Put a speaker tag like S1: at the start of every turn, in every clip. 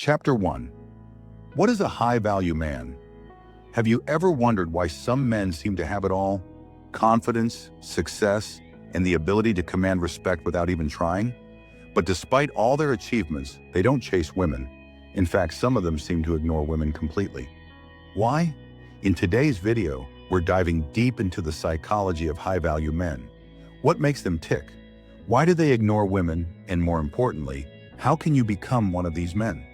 S1: Chapter 1. What is a high-value man? Have you ever wondered why some men seem to have it all? Confidence, success, and the ability to command respect without even trying? But despite all their achievements, they don't chase women. In fact, some of them seem to ignore women completely. Why? In today's video, we're diving deep into the psychology of high-value men. What makes them tick? Why do they ignore women? And more importantly, how can you become one of these men?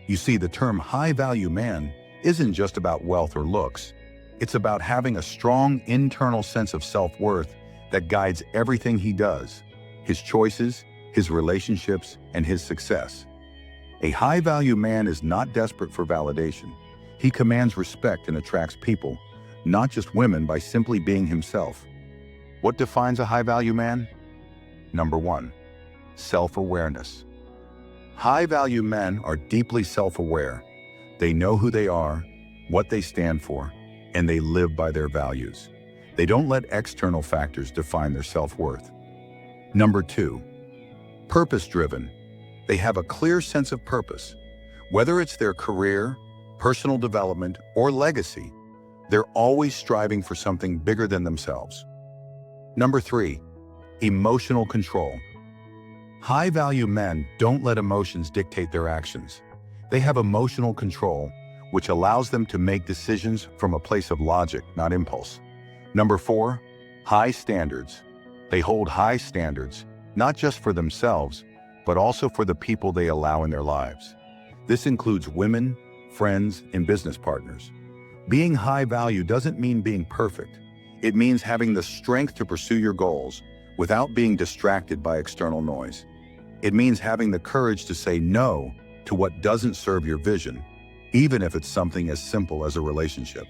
S1: You see, the term high-value man isn't just about wealth or looks. It's about having a strong internal sense of self-worth that guides everything he does, his choices, his relationships, and his success. A high-value man is not desperate for validation. He commands respect and attracts people, not just women, by simply being himself. What defines a high-value man? Number 1, self-awareness. High-value men are deeply self-aware. They know who they are, what they stand for, and they live by their values. They don't let external factors define their self-worth. Number 2, purpose-driven. They have a clear sense of purpose. Whether it's their career, personal development, or legacy, they're always striving for something bigger than themselves. Number 3, emotional control. High-value men don't let emotions dictate their actions. They have emotional control, which allows them to make decisions from a place of logic, not impulse. Number 4, high standards. They hold high standards, not just for themselves, but also for the people they allow in their lives. This includes women, friends, and business partners. Being high value doesn't mean being perfect. It means having the strength to pursue your goals without being distracted by external noise. It means having the courage to say no to what doesn't serve your vision, even if it's something as simple as a relationship.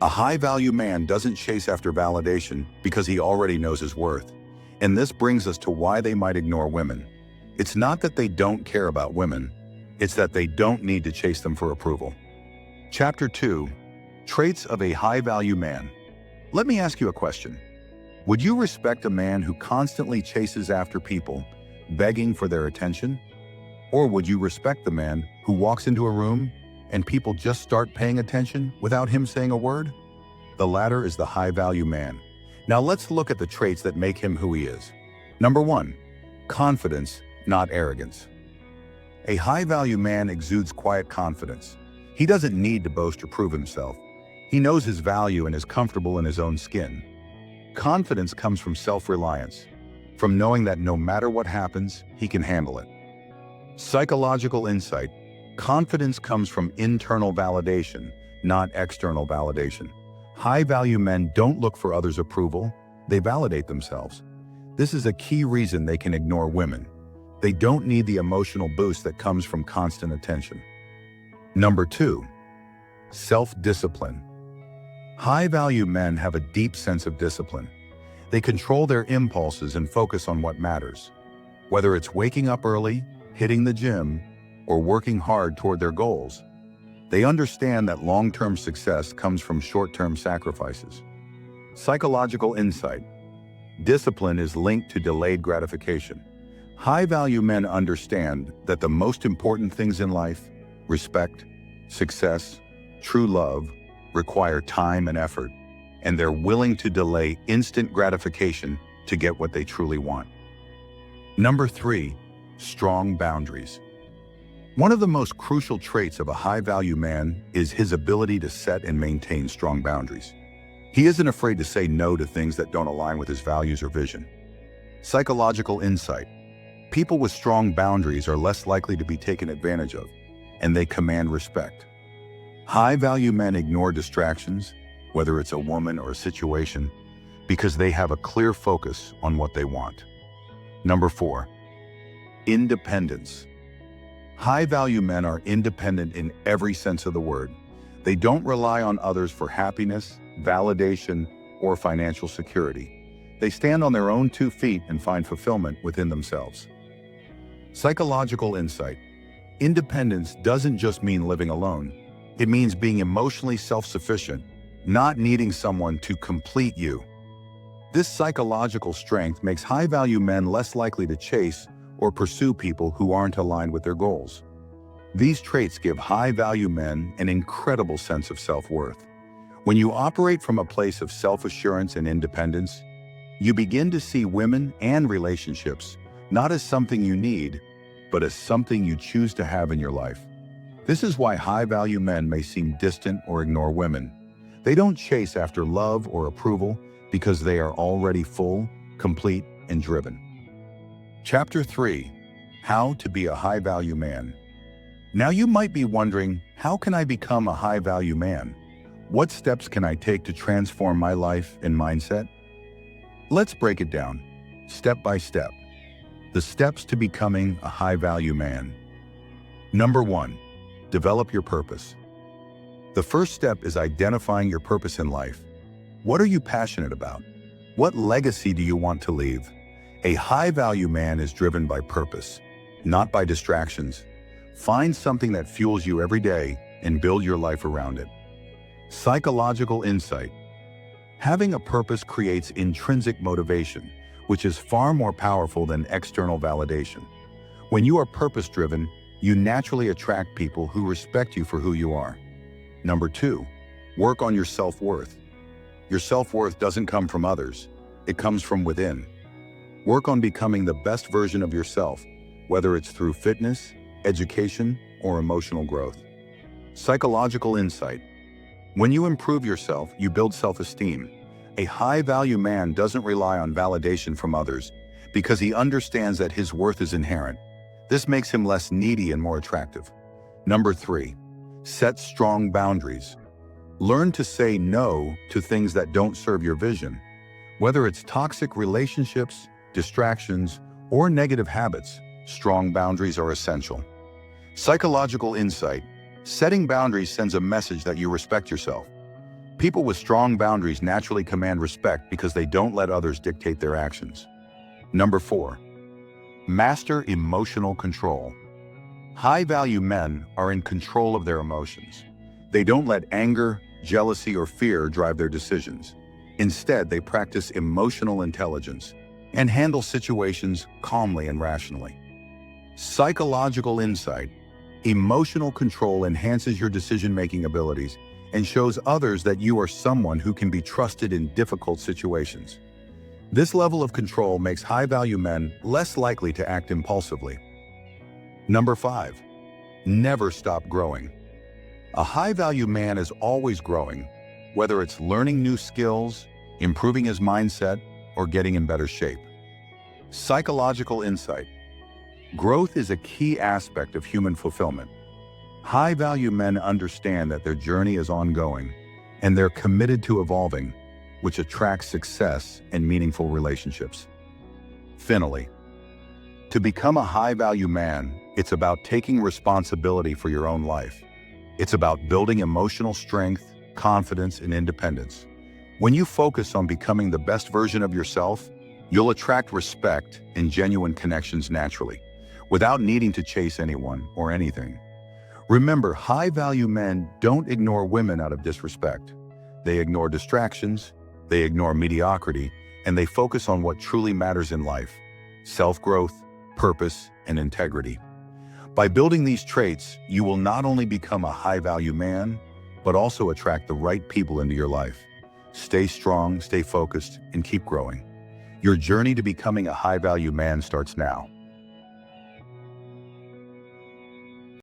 S1: A high-value man doesn't chase after validation because he already knows his worth. And this brings us to why they might ignore women. It's not that they don't care about women, it's that they don't need to chase them for approval. Chapter 2, traits of a high-value man. Let me ask you a question. Would you respect a man who constantly chases after people, begging for their attention? Or would you respect the man who walks into a room and people just start paying attention without him saying a word? The latter is the high-value man. Now let's look at the traits that make him who he is. Number 1, confidence, not arrogance. A high-value man exudes quiet confidence. He doesn't need to boast or prove himself. He knows his value and is comfortable in his own skin. Confidence comes from self-reliance, from knowing that no matter what happens, he can handle it. Psychological insight. Confidence comes from internal validation, not external validation. High-value men don't look for others' approval, they validate themselves. This is a key reason they can ignore women. They don't need the emotional boost that comes from constant attention. Number 2, self-discipline. High-value men have a deep sense of discipline. They control their impulses and focus on what matters. Whether it's waking up early, hitting the gym, or working hard toward their goals, they understand that long-term success comes from short-term sacrifices. Psychological insight. Discipline is linked to delayed gratification. High-value men understand that the most important things in life, respect, success, true love, require time and effort, and they're willing to delay instant gratification to get what they truly want. Number 3, strong boundaries. One of the most crucial traits of a high-value man is his ability to set and maintain strong boundaries. He isn't afraid to say no to things that don't align with his values or vision. Psychological insight. People with strong boundaries are less likely to be taken advantage of, and they command respect. High-value men ignore distractions, whether it's a woman or a situation, because they have a clear focus on what they want. Number 4, independence. High-value men are independent in every sense of the word. They don't rely on others for happiness, validation, or financial security. They stand on their own 2 feet and find fulfillment within themselves. Psychological insight. Independence doesn't just mean living alone. It means being emotionally self-sufficient, not needing someone to complete you. This psychological strength makes high-value men less likely to chase or pursue people who aren't aligned with their goals. These traits give high-value men an incredible sense of self-worth. When you operate from a place of self-assurance and independence, you begin to see women and relationships not as something you need, but as something you choose to have in your life. This is why high-value men may seem distant or ignore women. They don't chase after love or approval because they are already full, complete, and driven. Chapter 3. How to be a high-value man. Now you might be wondering, how can I become a high-value man? What steps can I take to transform my life and mindset? Let's break it down, step by step. The steps to becoming a high-value man. Number 1. Develop your purpose. The first step is identifying your purpose in life. What are you passionate about? What legacy do you want to leave? A high-value man is driven by purpose, not by distractions. Find something that fuels you every day and build your life around it. Psychological insight. Having a purpose creates intrinsic motivation, which is far more powerful than external validation. When you are purpose-driven, you naturally attract people who respect you for who you are. Number 2, work on your self-worth. Your self-worth doesn't come from others, it comes from within. Work on becoming the best version of yourself, whether it's through fitness, education, or emotional growth. Psychological insight. When you improve yourself, you build self-esteem. A high-value man doesn't rely on validation from others because he understands that his worth is inherent. This makes him less needy and more attractive. Number 3, set strong boundaries. Learn to say no to things that don't serve your vision. Whether it's toxic relationships, distractions, or negative habits, strong boundaries are essential. Psychological insight. Setting boundaries sends a message that you respect yourself. People with strong boundaries naturally command respect because they don't let others dictate their actions. Number 4, master emotional control. High-value men are in control of their emotions. They don't let anger, jealousy, or fear drive their decisions. Instead, they practice emotional intelligence and handle situations calmly and rationally. Psychological insight. Emotional control enhances your decision-making abilities and shows others that you are someone who can be trusted in difficult situations. This level of control makes high-value men less likely to act impulsively. Number 5, never stop growing. A high-value man is always growing, whether it's learning new skills, improving his mindset, or getting in better shape. Psychological insight. Growth is a key aspect of human fulfillment. High-value men understand that their journey is ongoing, and they're committed to evolving, which attracts success and meaningful relationships. Finally, to become a high-value man, it's about taking responsibility for your own life. It's about building emotional strength, confidence, and independence. When you focus on becoming the best version of yourself, you'll attract respect and genuine connections naturally, without needing to chase anyone or anything. Remember, high-value men don't ignore women out of disrespect. They ignore distractions, they ignore mediocrity, and they focus on what truly matters in life: self-growth, purpose, and integrity. By building these traits, you will not only become a high-value man, but also attract the right people into your life. Stay strong, stay focused, and keep growing. Your journey to becoming a high-value man starts now.